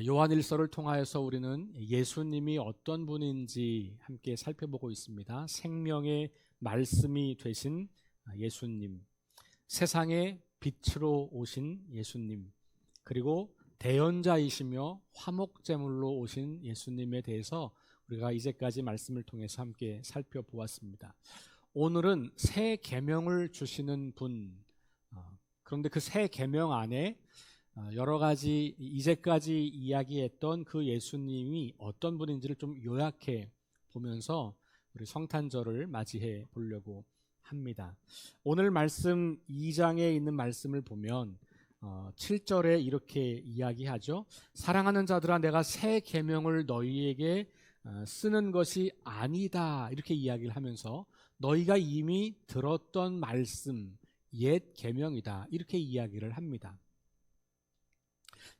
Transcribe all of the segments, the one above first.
요한일서를 통하여서 우리는 예수님이 어떤 분인지 함께 살펴보고 있습니다. 생명의 말씀이 되신 예수님, 세상의 빛으로 오신 예수님, 그리고 대언자이시며 화목제물로 오신 예수님에 대해서 우리가 이제까지 말씀을 통해서 함께 살펴보았습니다. 오늘은 새 계명을 주시는 분, 그런데 그 새 계명 안에 여러 가지 이제까지 이야기했던 그 예수님이 어떤 분인지를 좀 요약해 보면서 우리 성탄절을 맞이해 보려고 합니다. 오늘 말씀 2장에 있는 말씀을 보면 7절에 이렇게 이야기하죠. 사랑하는 자들아, 내가 새 계명을 너희에게 쓰는 것이 아니다, 이렇게 이야기를 하면서 너희가 이미 들었던 말씀, 옛 계명이다, 이렇게 이야기를 합니다.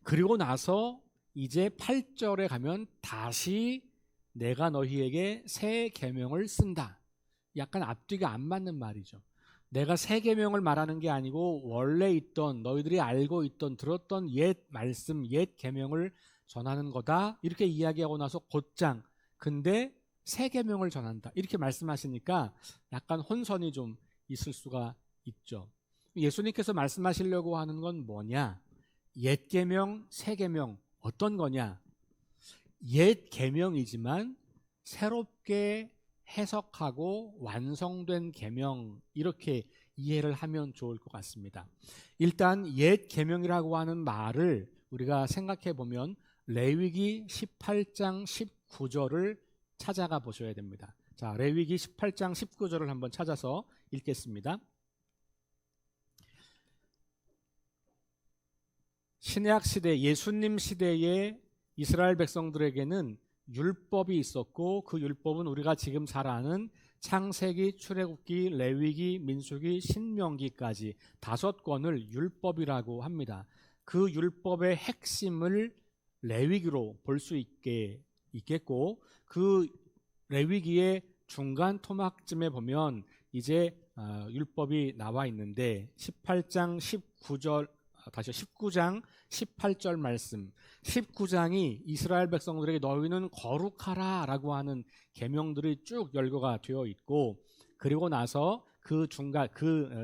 그리고 나서 이제 8절에 가면 다시 내가 너희에게 새 계명을 쓴다. 약간 앞뒤가 안 맞는 말이죠. 내가 새 계명을 말하는 게 아니고 원래 있던, 너희들이 알고 있던, 들었던 옛 말씀, 옛 계명을 전하는 거다, 이렇게 이야기하고 나서 곧장 근데 새 계명을 전한다, 이렇게 말씀하시니까 약간 혼선이 좀 있을 수가 있죠. 예수님께서 말씀하시려고 하는 건 뭐냐? 옛 계명, 새 계명 어떤 거냐? 옛 계명이지만 새롭게 해석하고 완성된 계명, 이렇게 이해를 하면 좋을 것 같습니다. 일단 옛 계명이라고 하는 말을 우리가 생각해 보면 레위기 18장 19절을 찾아가 보셔야 됩니다. 자, 레위기 18장 19절을 한번 찾아서 읽겠습니다. 신약 시대, 예수님 시대에 이스라엘 백성들에게는 율법이 있었고, 그 율법은 우리가 지금 잘 아는 창세기, 출애굽기, 레위기, 민수기, 신명기까지 5권을 율법이라고 합니다. 그 율법의 핵심을 레위기로 볼 수 있겠고, 그 레위기의 중간 토막쯤에 보면 이제 율법이 나와 있는데 19장 18절 말씀, 19장이 이스라엘 백성들에게 너희는 거룩하라 라고 하는 계명들이 쭉 열거가 되어 있고, 그리고 나서 그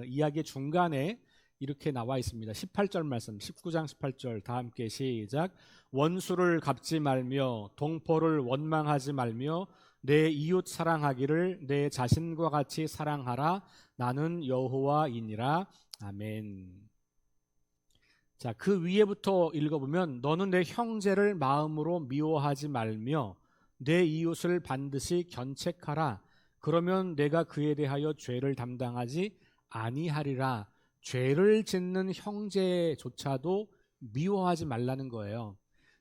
이야기의 중간에 이렇게 나와 있습니다. 18절 말씀, 19장 18절 다 함께 시작. 원수를 갚지 말며 동포를 원망하지 말며 내 이웃 사랑하기를 내 자신과 같이 사랑하라. 나는 여호와이니라. 아멘. 자, 그 위에부터 읽어보면 너는 내 형제를 마음으로 미워하지 말며 내 이웃을 반드시 견책하라. 그러면 내가 그에 대하여 죄를 담당하지 아니하리라. 죄를 짓는 형제조차도 미워하지 말라는 거예요.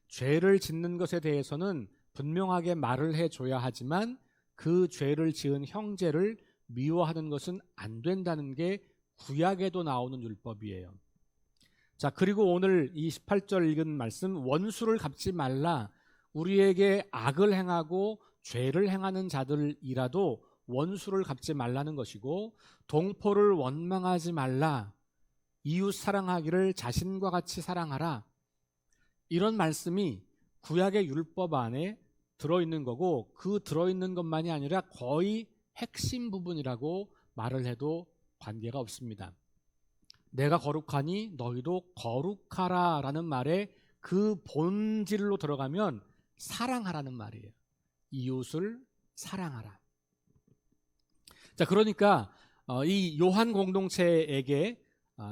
죄를 짓는 것에 대해서는 분명하게 말을 해줘야 하지만 그 죄를 지은 형제를 미워하는 것은 안 된다는 게 구약에도 나오는 율법이에요. 자, 그리고 오늘 이 18절 읽은 말씀, 원수를 갚지 말라. 우리에게 악을 행하고 죄를 행하는 자들이라도 원수를 갚지 말라는 것이고, 동포를 원망하지 말라. 이웃 사랑하기를 자신과 같이 사랑하라. 이런 말씀이 구약의 율법 안에 들어있는 거고, 그 들어있는 것만이 아니라 거의 핵심 부분이라고 말을 해도 관계가 없습니다. 내가 거룩하니 너희도 거룩하라 라는 말에 그 본질로 들어가면 사랑하라는 말이에요. 이웃을 사랑하라. 자, 그러니까 이 요한 공동체에게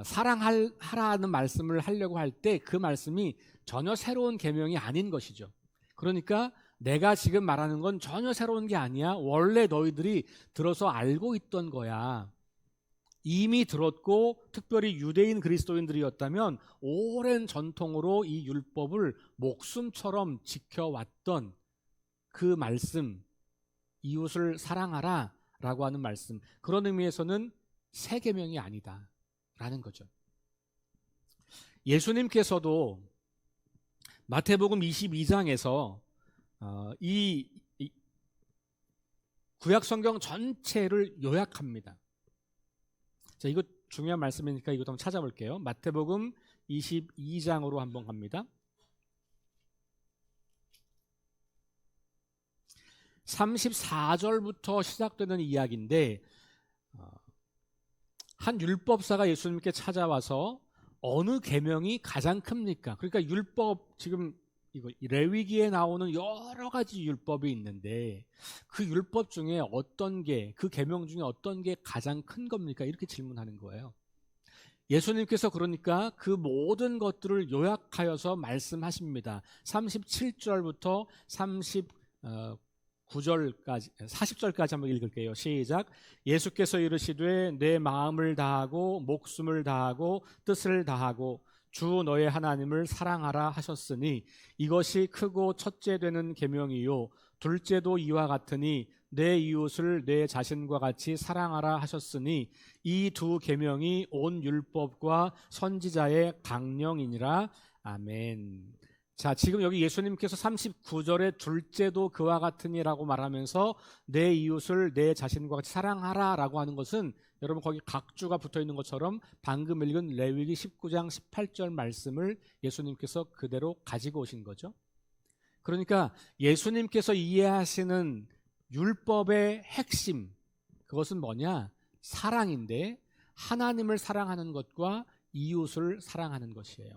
사랑하라는 말씀을 하려고 할 때 그 말씀이 전혀 새로운 계명이 아닌 것이죠. 그러니까 내가 지금 말하는 건 전혀 새로운 게 아니야. 원래 너희들이 들어서 알고 있던 거야. 이미 들었고, 특별히 유대인 그리스도인들이었다면 오랜 전통으로 이 율법을 목숨처럼 지켜왔던 그 말씀, 이웃을 사랑하라 라고 하는 말씀, 그런 의미에서는 새 계명이 아니다 라는 거죠. 예수님께서도 마태복음 22장에서 이 구약 성경 전체를 요약합니다. 자, 이거 중요한 말씀이니까 이것도 한번 찾아볼게요. 마태복음 22장으로 한번 갑니다. 34절부터 시작되는 이야기인데 한 율법사가 예수님께 찾아와서 어느 계명이 가장 큽니까? 그러니까 율법 지금 이거 레위기에 나오는 여러 가지 율법이 있는데 그 율법 중에 어떤 게, 그 계명 중에 어떤 게 가장 큰 겁니까? 이렇게 질문하는 거예요. 예수님께서 그러니까 그 모든 것들을 요약하여서 말씀하십니다. 37절부터 39절까지 40절까지 한번 읽을게요. 시작. 예수께서 이르시되 내 마음을 다하고 목숨을 다하고 뜻을 다하고 주 너의 하나님을 사랑하라 하셨으니 이것이 크고 첫째 되는 계명이요 둘째도 이와 같으니 내 이웃을 내 자신과 같이 사랑하라 하셨으니 이 두 계명이 온 율법과 선지자의 강령이니라. 아멘. 자, 지금 여기 예수님께서 39절에 둘째도 그와 같으니라고 말하면서 내 이웃을 내 자신과 같이 사랑하라라고 하는 것은 여러분 거기 각주가 붙어 있는 것처럼 방금 읽은 레위기 19장 18절 말씀을 예수님께서 그대로 가지고 오신 거죠. 그러니까 예수님께서 이해하시는 율법의 핵심, 그것은 뭐냐? 사랑인데 하나님을 사랑하는 것과 이웃을 사랑하는 것이에요.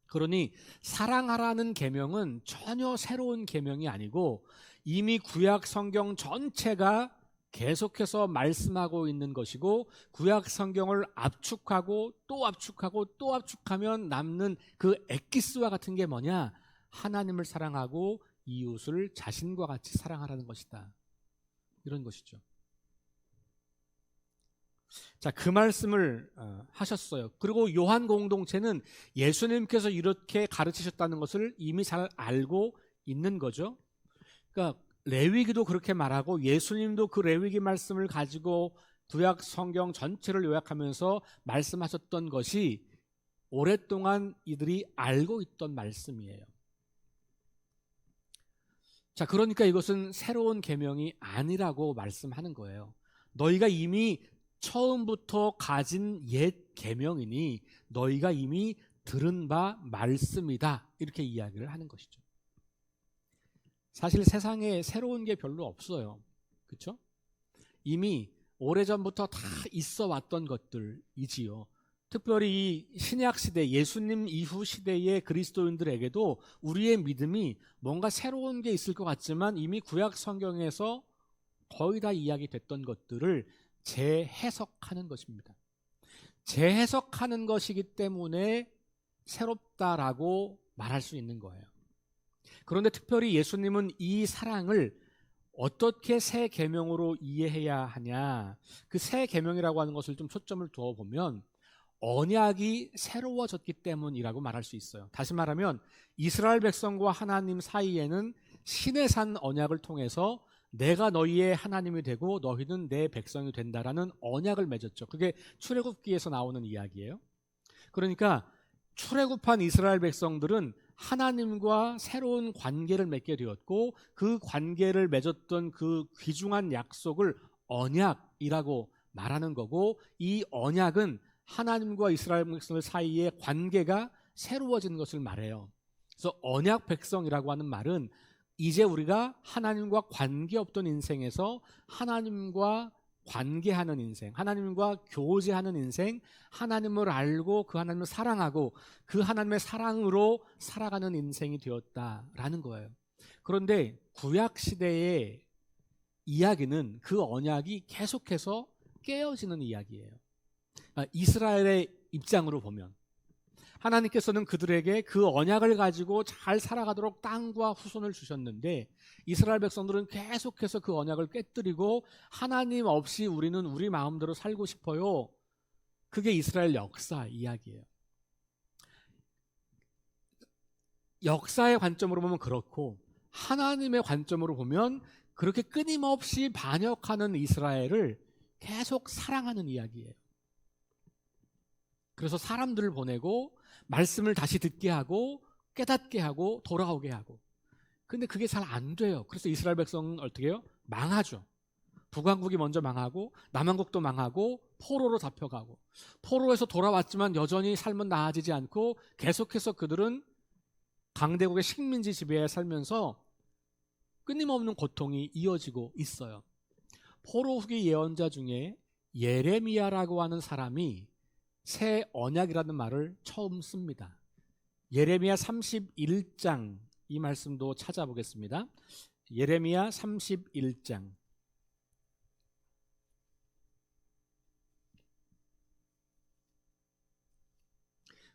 그러니 사랑하라는 계명은 전혀 새로운 계명이 아니고 이미 구약 성경 전체가 계속해서 말씀하고 있는 것이고 구약 성경을 압축하고 또 압축하고 또 압축하면 남는 그 엑기스와 같은 게 뭐냐? 하나님을 사랑하고 이웃을 자신과 같이 사랑하라는 것이다. 이런 것이죠. 자, 그 말씀을 하셨어요. 그리고 요한 공동체는 예수님께서 이렇게 가르치셨다는 것을 이미 잘 알고 있는 거죠. 그러니까 레위기도 그렇게 말하고 예수님도 그 레위기 말씀을 가지고 구약 성경 전체를 요약하면서 말씀하셨던 것이 오랫동안 이들이 알고 있던 말씀이에요. 자, 그러니까 이것은 새로운 계명이 아니라고 말씀하는 거예요. 너희가 이미 처음부터 가진 옛 계명이니 너희가 이미 들은 바 말씀이다. 이렇게 이야기를 하는 것이죠. 사실 세상에 새로운 게 별로 없어요. 그렇죠? 이미 오래전부터 다 있어 왔던 것들이지요. 특별히 이 신약 시대, 예수님 이후 시대의 그리스도인들에게도 우리의 믿음이 뭔가 새로운 게 있을 것 같지만 이미 구약 성경에서 거의 다 이야기됐던 것들을 재해석하는 것입니다. 재해석하는 것이기 때문에 새롭다라고 말할 수 있는 거예요. 그런데 특별히 예수님은 이 사랑을 어떻게 새 계명으로 이해해야 하냐, 그 새 계명이라고 하는 것을 좀 초점을 두어 보면 언약이 새로워졌기 때문이라고 말할 수 있어요. 다시 말하면 이스라엘 백성과 하나님 사이에는 시내산 언약을 통해서 내가 너희의 하나님이 되고 너희는 내 백성이 된다라는 언약을 맺었죠. 그게 출애굽기에서 나오는 이야기예요. 그러니까 출애굽한 이스라엘 백성들은 하나님과 새로운 관계를 맺게 되었고 그 관계를 맺었던 그 귀중한 약속을 언약이라고 말하는 거고, 이 언약은 하나님과 이스라엘 백성들 사이의 관계가 새로워진 것을 말해요. 그래서 언약 백성이라고 하는 말은 이제 우리가 하나님과 관계없던 인생에서 하나님과 관계하는 인생, 하나님과 교제하는 인생, 하나님을 알고 그 하나님을 사랑하고 그 하나님의 사랑으로 살아가는 인생이 되었다라는 거예요. 그런데 구약 시대의 이야기는 그 언약이 계속해서 깨어지는 이야기예요. 이스라엘의 입장으로 보면 하나님께서는 그들에게 그 언약을 가지고 잘 살아가도록 땅과 후손을 주셨는데 이스라엘 백성들은 계속해서 그 언약을 깨뜨리고 하나님 없이 우리는 우리 마음대로 살고 싶어요. 그게 이스라엘 역사 이야기예요. 역사의 관점으로 보면 그렇고 하나님의 관점으로 보면 그렇게 끊임없이 반역하는 이스라엘을 계속 사랑하는 이야기예요. 그래서 사람들을 보내고 말씀을 다시 듣게 하고 깨닫게 하고 돌아오게 하고, 근데 그게 잘 안 돼요. 그래서 이스라엘 백성은 어떻게 해요? 망하죠. 북왕국이 먼저 망하고 남왕국도 망하고 포로로 잡혀가고, 포로에서 돌아왔지만 여전히 삶은 나아지지 않고 계속해서 그들은 강대국의 식민지 지배에 살면서 끊임없는 고통이 이어지고 있어요. 포로 후기 예언자 중에 예레미야라고 하는 사람이 새 언약이라는 말을 처음 씁니다. 예레미야 31장 이 말씀도 찾아보겠습니다. 예레미야 31장.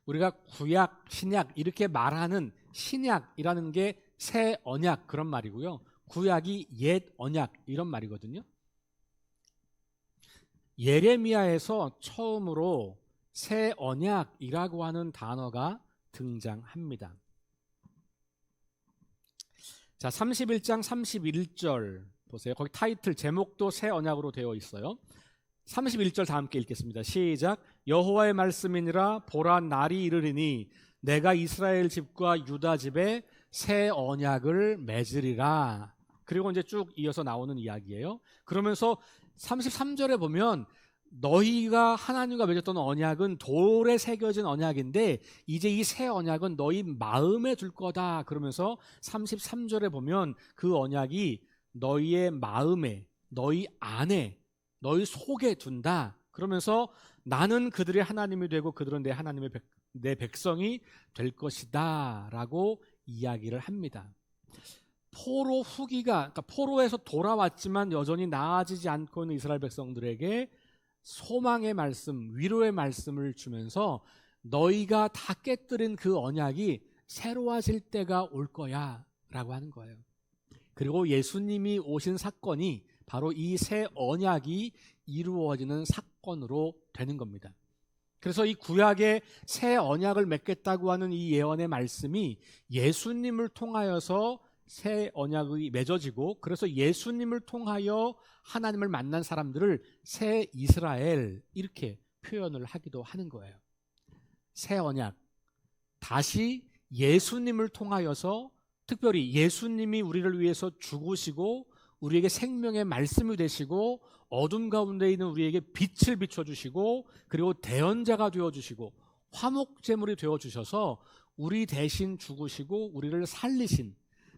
우리가 구약, 신약 이렇게 말하는 신약이라는 게 새 언약 그런 말이고요. 구약이 옛 언약 이런 말이거든요. 예레미야에서 처음으로 새 언약이라고 하는 단어가 등장합니다. 자, 31장 31절 보세요. 거기 타이틀 제목도 새 언약으로 되어 있어요. 31절 다 함께 읽겠습니다. 시작. 여호와의 말씀이니라 보라 날이 이르리니 내가 이스라엘 집과 유다 집에 새 언약을 맺으리라. 그리고 이제 쭉 이어서 나오는 이야기예요. 그러면서 33절에 보면 너희가 하나님과 맺었던 언약은 돌에 새겨진 언약인데 이제 이 새 언약은 너희 마음에 둘 거다. 그러면서 33절에 보면 그 언약이 너희의 마음에, 너희 안에, 너희 속에 둔다. 그러면서 나는 그들의 하나님이 되고 그들은 내 백성이 될 것이다 라고 이야기를 합니다. 포로 후기가, 그러니까 포로에서 돌아왔지만 여전히 나아지지 않고 있는 이스라엘 백성들에게 소망의 말씀, 위로의 말씀을 주면서 너희가 다 깨뜨린 그 언약이 새로워질 때가 올 거야 라고 하는 거예요. 그리고 예수님이 오신 사건이 바로 이 새 언약이 이루어지는 사건으로 되는 겁니다. 그래서 이 구약의 새 언약을 맺겠다고 하는 이 예언의 말씀이 예수님을 통하여서 새 언약이 맺어지고 그래서 예수님을 통하여 하나님을 만난 사람들을 새 이스라엘 이렇게 표현을 하기도 하는 거예요. 새 언약, 다시 예수님을 통하여서 특별히 예수님이 우리를 위해서 죽으시고 우리에게 생명의 말씀이 되시고 어둠 가운데 있는 우리에게 빛을 비춰주시고 그리고 대언자가 되어주시고 화목제물이 되어주셔서 우리 대신 죽으시고 우리를 살리신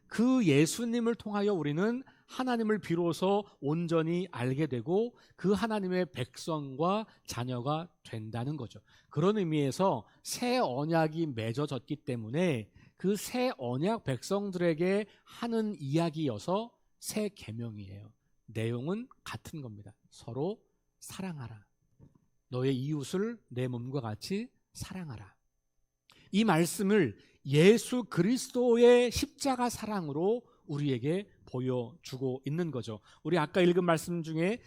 그 예수님을 통하여 우리는 하나님을 비로소 온전히 알게 되고 그 하나님의 백성과 자녀가 된다는 거죠. 그런 의미에서 새 언약이 맺어졌기 때문에 그 새 언약 백성들에게 하는 이야기여서 새 계명이에요. 내용은 같은 겁니다. 서로 사랑하라. 너의 이웃을 내 몸과 같이 사랑하라. 이 말씀을 예수 그리스도의 십자가 사랑으로 우리에게 보여주고 있는 거죠. 우리 아까 읽은 말씀 중에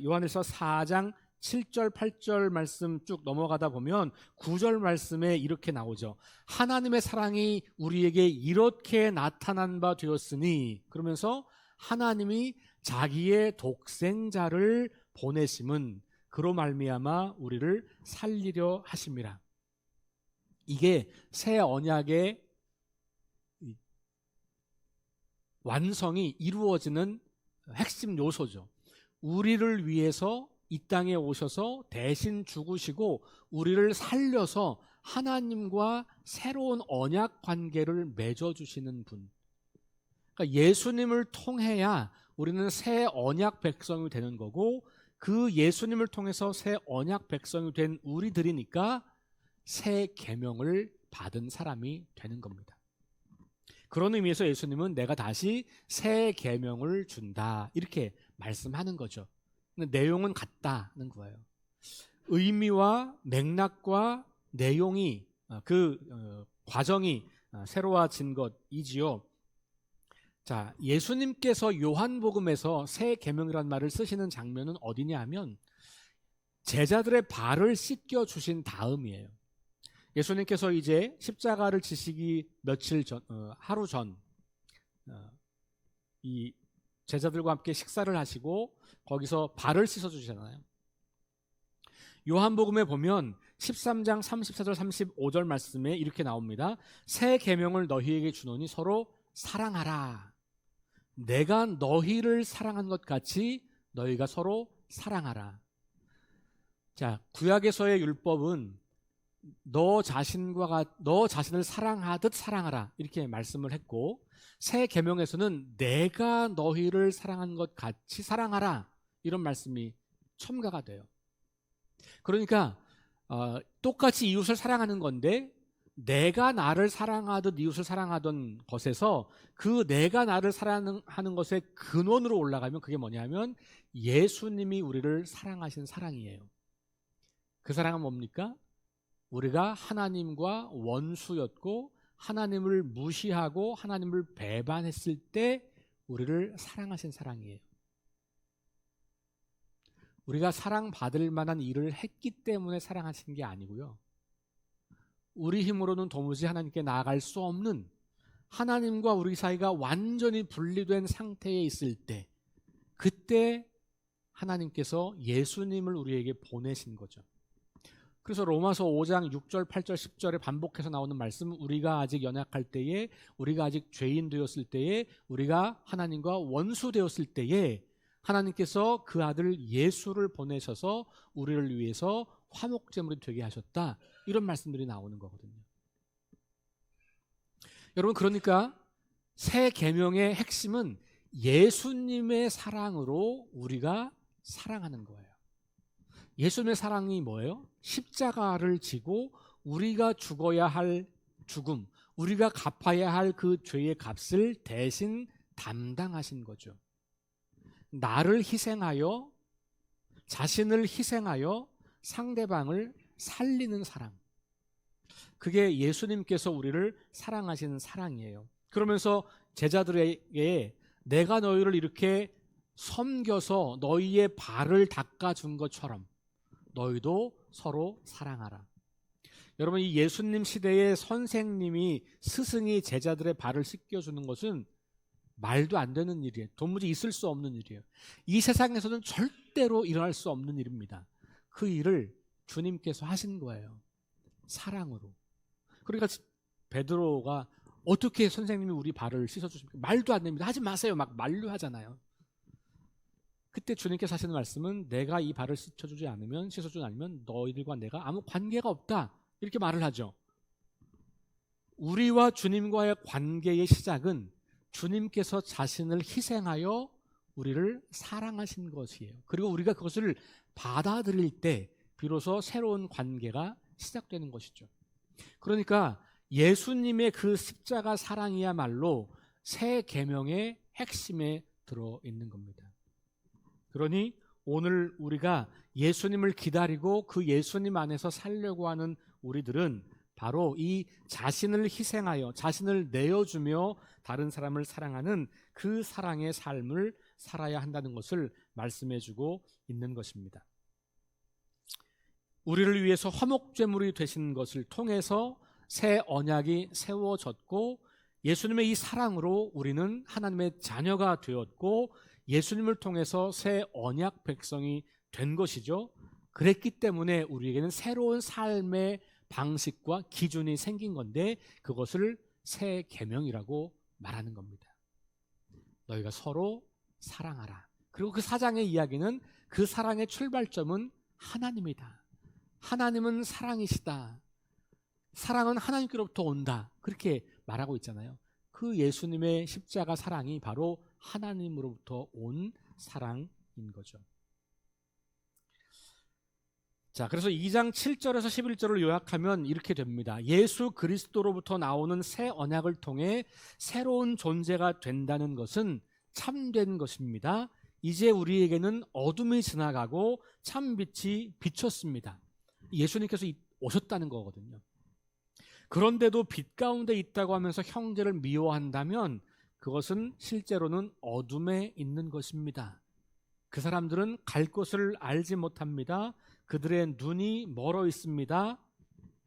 요한일서 4장 7절 8절 말씀 쭉 넘어가다 보면 9절 말씀에 이렇게 나오죠. 하나님의 사랑이 우리에게 이렇게 나타난 바 되었으니 그러면서 하나님이 자기의 독생자를 보내심은 그로 말미암아 우리를 살리려 하심이라. 이게 새 언약의 완성이 이루어지는 핵심 요소죠. 우리를 위해서 이 땅에 오셔서 대신 죽으시고 우리를 살려서 하나님과 새로운 언약 관계를 맺어주시는 분. 그러니까 예수님을 통해야 우리는 새 언약 백성이 되는 거고 그 예수님을 통해서 새 언약 백성이 된 우리들이니까 새 계명을 받은 사람이 되는 겁니다. 그런 의미에서 예수님은 내가 다시 새 계명을 준다 이렇게 말씀하는 거죠. 근데 내용은 같다는 거예요. 의미와 맥락과 내용이 과정이 새로워진 것이지요. 자, 예수님께서 요한복음에서 새 계명이라는 말을 쓰시는 장면은 어디냐 하면 제자들의 발을 씻겨 주신 다음이에요. 예수님께서 이제 십자가를 지시기 하루 전 이 제자들과 함께 식사를 하시고 거기서 발을 씻어 주시잖아요. 요한복음에 보면 13장 34절 35절 말씀에 이렇게 나옵니다. 새 계명을 너희에게 주노니 서로 사랑하라. 내가 너희를 사랑한 것 같이 너희가 서로 사랑하라. 자, 구약에서의 율법은 너 자신을 사랑하듯 사랑하라 이렇게 말씀을 했고, 새 계명에서는 내가 너희를 사랑한 것 같이 사랑하라 이런 말씀이 첨가가 돼요. 그러니까 똑같이 이웃을 사랑하는 건데, 내가 나를 사랑하듯 이웃을 사랑하던 것에서 그 내가 나를 사랑하는 것의 근원으로 올라가면 그게 뭐냐면 예수님이 우리를 사랑하신 사랑이에요. 그 사랑은 뭡니까? 우리가 하나님과 원수였고 하나님을 무시하고 하나님을 배반했을 때 우리를 사랑하신 사랑이에요. 우리가 사랑받을 만한 일을 했기 때문에 사랑하신 게 아니고요. 우리 힘으로는 도무지 하나님께 나아갈 수 없는, 하나님과 우리 사이가 완전히 분리된 상태에 있을 때, 그때 하나님께서 예수님을 우리에게 보내신 거죠. 그래서 로마서 5장 6절, 8절, 10절에 반복해서 나오는 말씀, 우리가 아직 연약할 때에, 우리가 아직 죄인 되었을 때에, 우리가 하나님과 원수 되었을 때에 하나님께서 그 아들 예수를 보내셔서 우리를 위해서 화목제물이 되게 하셨다, 이런 말씀들이 나오는 거거든요. 여러분, 그러니까 새 계명의 핵심은 예수님의 사랑으로 우리가 사랑하는 거예요. 예수님의 사랑이 뭐예요? 십자가를 지고 우리가 죽어야 할 죽음, 우리가 갚아야 할 그 죄의 값을 대신 담당하신 거죠. 나를 희생하여, 자신을 희생하여 상대방을 살리는 사랑, 그게 예수님께서 우리를 사랑하시는 사랑이에요. 그러면서 제자들에게 내가 너희를 이렇게 섬겨서 너희의 발을 닦아준 것처럼 너희도 서로 사랑하라. 여러분, 이 예수님 시대의 선생님이, 스승이 제자들의 발을 씻겨주는 것은 말도 안 되는 일이에요. 도무지 있을 수 없는 일이에요. 이 세상에서는 절대로 일어날 수 없는 일입니다. 그 일을 주님께서 하신 거예요. 사랑으로. 그러니까 베드로가 어떻게 선생님이 우리 발을 씻어주십니까? 말도 안 됩니다. 하지 마세요. 막 만류하잖아요. 그때 주님께서 하시는 말씀은 내가 이 발을 씻어주지 않으면 너희들과 내가 아무 관계가 없다, 이렇게 말을 하죠. 우리와 주님과의 관계의 시작은 주님께서 자신을 희생하여 우리를 사랑하신 것이에요. 그리고 우리가 그것을 받아들일 때 비로소 새로운 관계가 시작되는 것이죠. 그러니까 예수님의 그 십자가 사랑이야말로 새 계명의 핵심에 들어있는 겁니다. 그러니 오늘 우리가 예수님을 기다리고 그 예수님 안에서 살려고 하는 우리들은 바로 이 자신을 희생하여, 자신을 내어주며 다른 사람을 사랑하는 그 사랑의 삶을 살아야 한다는 것을 말씀해주고 있는 것입니다. 우리를 위해서 화목제물이 되신 것을 통해서 새 언약이 세워졌고, 예수님의 이 사랑으로 우리는 하나님의 자녀가 되었고, 예수님을 통해서 새 언약 백성이 된 것이죠. 그랬기 때문에 우리에게는 새로운 삶의 방식과 기준이 생긴 건데, 그것을 새 계명이라고 말하는 겁니다. 너희가 서로 사랑하라. 그리고 그 사장의 이야기는, 그 사랑의 출발점은 하나님이다. 하나님은 사랑이시다. 사랑은 하나님께로부터 온다. 그렇게 말하고 있잖아요. 그 예수님의 십자가 사랑이 바로 하나님으로부터 온 사랑인 거죠. 자, 그래서 2장 7절에서 11절을 요약하면 이렇게 됩니다. 예수 그리스도로부터 나오는 새 언약을 통해 새로운 존재가 된다는 것은 참된 것입니다. 이제 우리에게는 어둠이 지나가고 참빛이 비쳤습니다. 예수님께서 오셨다는 거거든요. 그런데도 빛 가운데 있다고 하면서 형제를 미워한다면 그것은 실제로는 어둠에 있는 것입니다. 그 사람들은 갈 곳을 알지 못합니다. 그들의 눈이 멀어 있습니다.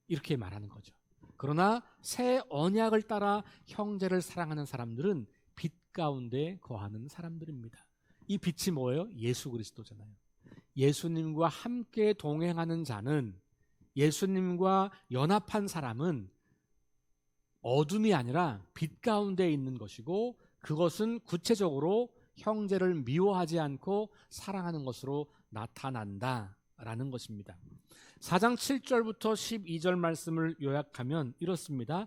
이렇게 말하는 거죠. 그러나 새 언약을 따라 형제를 사랑하는 사람들은 빛 가운데 거하는 사람들입니다. 이 빛이 뭐예요? 예수 그리스도잖아요. 예수님과 함께 동행하는 자는, 예수님과 연합한 사람은 어둠이 아니라 빛 가운데 있는 것이고, 그것은 구체적으로 형제를 미워하지 않고 사랑하는 것으로 나타난다, 라는 것입니다. 4장 7절부터 12절 말씀을 요약하면 이렇습니다.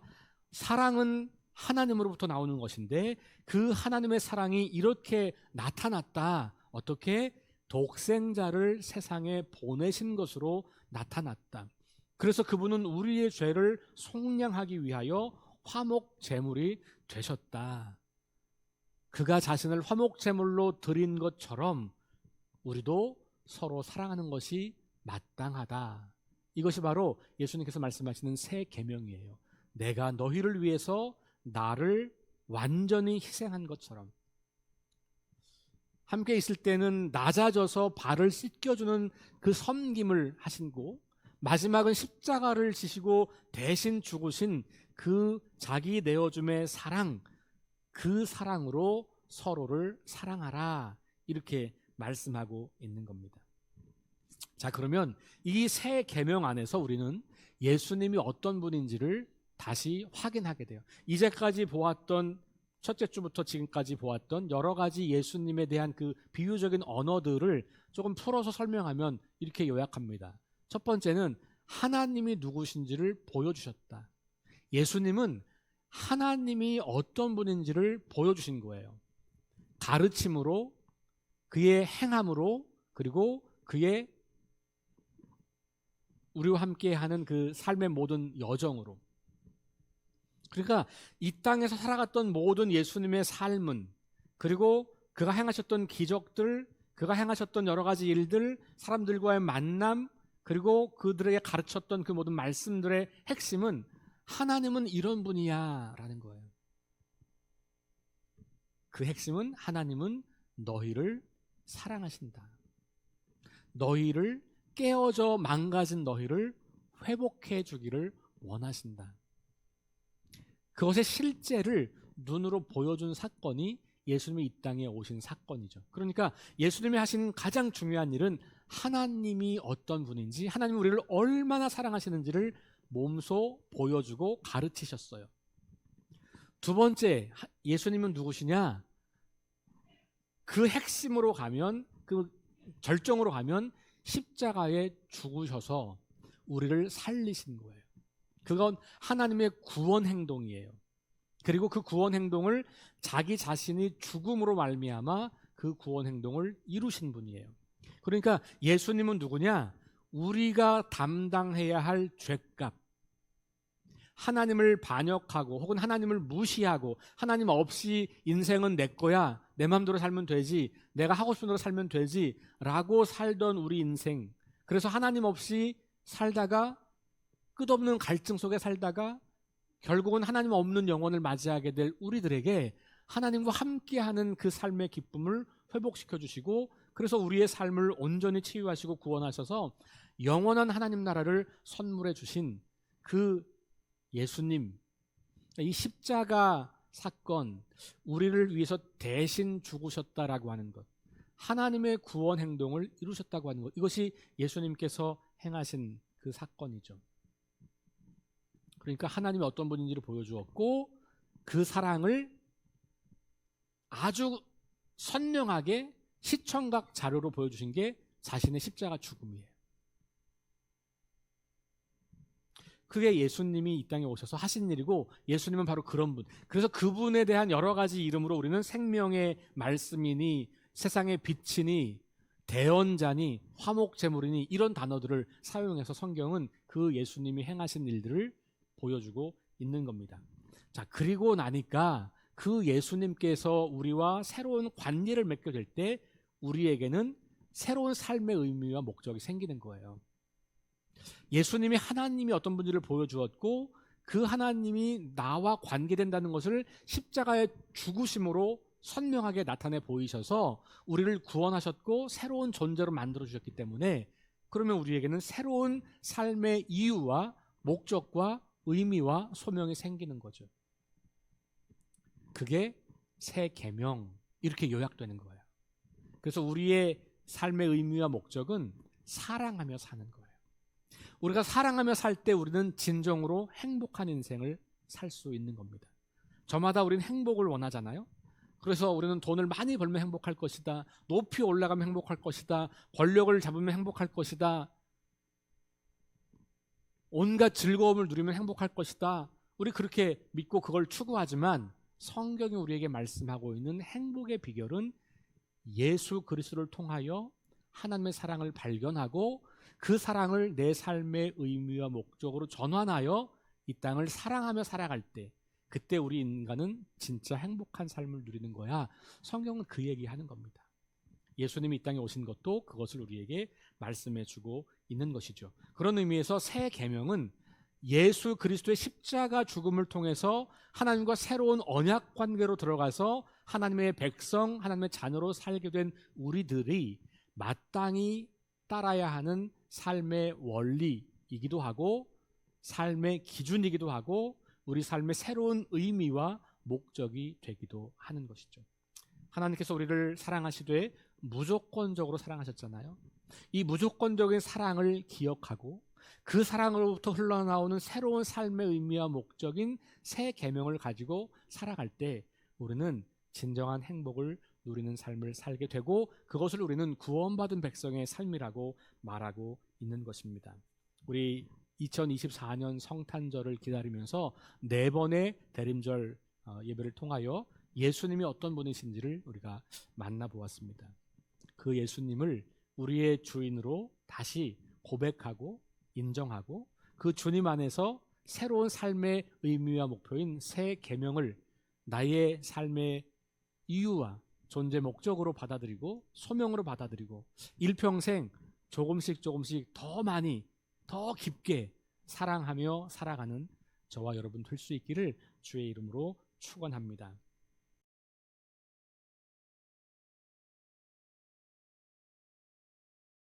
사랑은 하나님으로부터 나오는 것인데 그 하나님의 사랑이 이렇게 나타났다. 어떻게? 독생자를 세상에 보내신 것으로 나타났다. 그래서 그분은 우리의 죄를 속량하기 위하여 화목 제물이 되셨다. 그가 자신을 화목 제물로 드린 것처럼 우리도 서로 사랑하는 것이 마땅하다. 이것이 바로 예수님께서 말씀하시는 새 계명이에요. 내가 너희를 위해서 나를 완전히 희생한 것처럼. 함께 있을 때는 낮아져서 발을 씻겨주는 그 섬김을 하시고 마지막은 십자가를 지시고 대신 죽으신 그 자기 내어줌의 사랑, 그 사랑으로 서로를 사랑하라 이렇게 말씀하고 있는 겁니다. 자, 그러면 이 새 계명 안에서 우리는 예수님이 어떤 분인지를 다시 확인하게 돼요. 이제까지 보았던 첫째 주부터 지금까지 보았던 여러 가지 예수님에 대한 그 비유적인 언어들을 조금 풀어서 설명하면 이렇게 요약합니다. 첫 번째는 하나님이 누구신지를 보여주셨다. 예수님은 하나님이 어떤 분인지를 보여주신 거예요. 가르침으로, 그의 행함으로, 그리고 그의 우리와 함께하는 그 삶의 모든 여정으로. 그러니까 이 땅에서 살아갔던 모든 예수님의 삶은, 그리고 그가 행하셨던 기적들, 그가 행하셨던 여러 가지 일들, 사람들과의 만남, 그리고 그들에게 가르쳤던 그 모든 말씀들의 핵심은 하나님은 이런 분이야 라는 거예요. 그 핵심은 하나님은 너희를 사랑하신다. 너희를 깨어져 망가진 너희를 회복해 주기를 원하신다. 그것의 실제를 눈으로 보여준 사건이 예수님이 이 땅에 오신 사건이죠. 그러니까 예수님이 하신 가장 중요한 일은 하나님이 어떤 분인지, 하나님이 우리를 얼마나 사랑하시는지를 몸소 보여주고 가르치셨어요. 두 번째, 예수님은 누구시냐? 그 핵심으로 가면, 그 절정으로 가면 십자가에 죽으셔서 우리를 살리신 거예요. 그건 하나님의 구원 행동이에요. 그리고 그 구원 행동을 자기 자신이 죽음으로 말미암아 그 구원 행동을 이루신 분이에요. 그러니까 예수님은 누구냐? 우리가 담당해야 할 죄값, 하나님을 반역하고 혹은 하나님을 무시하고 하나님 없이 인생은 내 거야, 내 마음대로 살면 되지, 내가 하고 싶은 대로 살면 되지 라고 살던 우리 인생, 그래서 하나님 없이 살다가 끝없는 갈증 속에 살다가 결국은 하나님 없는 영혼을 맞이하게 될 우리들에게 하나님과 함께하는 그 삶의 기쁨을 회복시켜 주시고, 그래서 우리의 삶을 온전히 치유하시고 구원하셔서 영원한 하나님 나라를 선물해 주신 그 예수님, 이 십자가 사건, 우리를 위해서 대신 죽으셨다라고 하는 것, 하나님의 구원 행동을 이루셨다고 하는 것, 이것이 예수님께서 행하신 그 사건이죠. 그러니까 하나님이 어떤 분인지를 보여주었고, 그 사랑을 아주 선명하게 시청각 자료로 보여주신 게 자신의 십자가 죽음이에요. 그게 예수님이 이 땅에 오셔서 하신 일이고, 예수님은 바로 그런 분. 그래서 그분에 대한 여러 가지 이름으로 우리는 생명의 말씀이니, 세상의 빛이니, 대언자니, 화목제물이니 이런 단어들을 사용해서 성경은 그 예수님이 행하신 일들을 보여주고 있는 겁니다. 자, 그리고 나니까 그 예수님께서 우리와 새로운 관계를 맺게 될 때 우리에게는 새로운 삶의 의미와 목적이 생기는 거예요. 예수님이 하나님이 어떤 분인지를 보여주었고, 그 하나님이 나와 관계된다는 것을 십자가의 죽으심으로 선명하게 나타내 보이셔서 우리를 구원하셨고 새로운 존재로 만들어 주셨기 때문에, 그러면 우리에게는 새로운 삶의 이유와 목적과 의미와 소명이 생기는 거죠. 그게 새 계명, 이렇게 요약되는 거예요. 그래서 우리의 삶의 의미와 목적은 사랑하며 사는 거예요. 우리가 사랑하며 살 때 우리는 진정으로 행복한 인생을 살 수 있는 겁니다. 저마다 우리는 행복을 원하잖아요. 그래서 우리는 돈을 많이 벌면 행복할 것이다. 높이 올라가면 행복할 것이다. 권력을 잡으면 행복할 것이다. 온갖 즐거움을 누리면 행복할 것이다. 우리 그렇게 믿고 그걸 추구하지만 성경이 우리에게 말씀하고 있는 행복의 비결은 예수 그리스도를 통하여 하나님의 사랑을 발견하고 그 사랑을 내 삶의 의미와 목적으로 전환하여 이 땅을 사랑하며 살아갈 때, 그때 우리 인간은 진짜 행복한 삶을 누리는 거야. 성경은 그 얘기하는 겁니다. 예수님이 이 땅에 오신 것도 그것을 우리에게 말씀해 주고 있는 것이죠. 그런 의미에서 새 계명은 예수 그리스도의 십자가 죽음을 통해서 하나님과 새로운 언약 관계로 들어가서 하나님의 백성, 하나님의 자녀로 살게 된 우리들이 마땅히 따라야 하는 삶의 원리이기도 하고 삶의 기준이기도 하고 우리 삶의 새로운 의미와 목적이 되기도 하는 것이죠. 하나님께서 우리를 사랑하시되 무조건적으로 사랑하셨잖아요. 이 무조건적인 사랑을 기억하고 그 사랑으로부터 흘러나오는 새로운 삶의 의미와 목적인 새 계명을 가지고 살아갈 때 우리는 진정한 행복을 누리는 삶을 살게 되고 그것을 우리는 구원받은 백성의 삶이라고 말하고 있는 것입니다. 우리 2024년 성탄절을 기다리면서 4번의 대림절 예배를 통하여 예수님이 어떤 분이신지를 우리가 만나보았습니다. 그 예수님을 우리의 주인으로 다시 고백하고 인정하고 그 주님 안에서 새로운 삶의 의미와 목표인 새 계명을 나의 삶의 이유와 존재 목적으로 받아들이고 소명으로 받아들이고 일평생 조금씩 더 많이 더 깊게 사랑하며 살아가는 저와 여러분 될 수 있기를 주의 이름으로 축원합니다.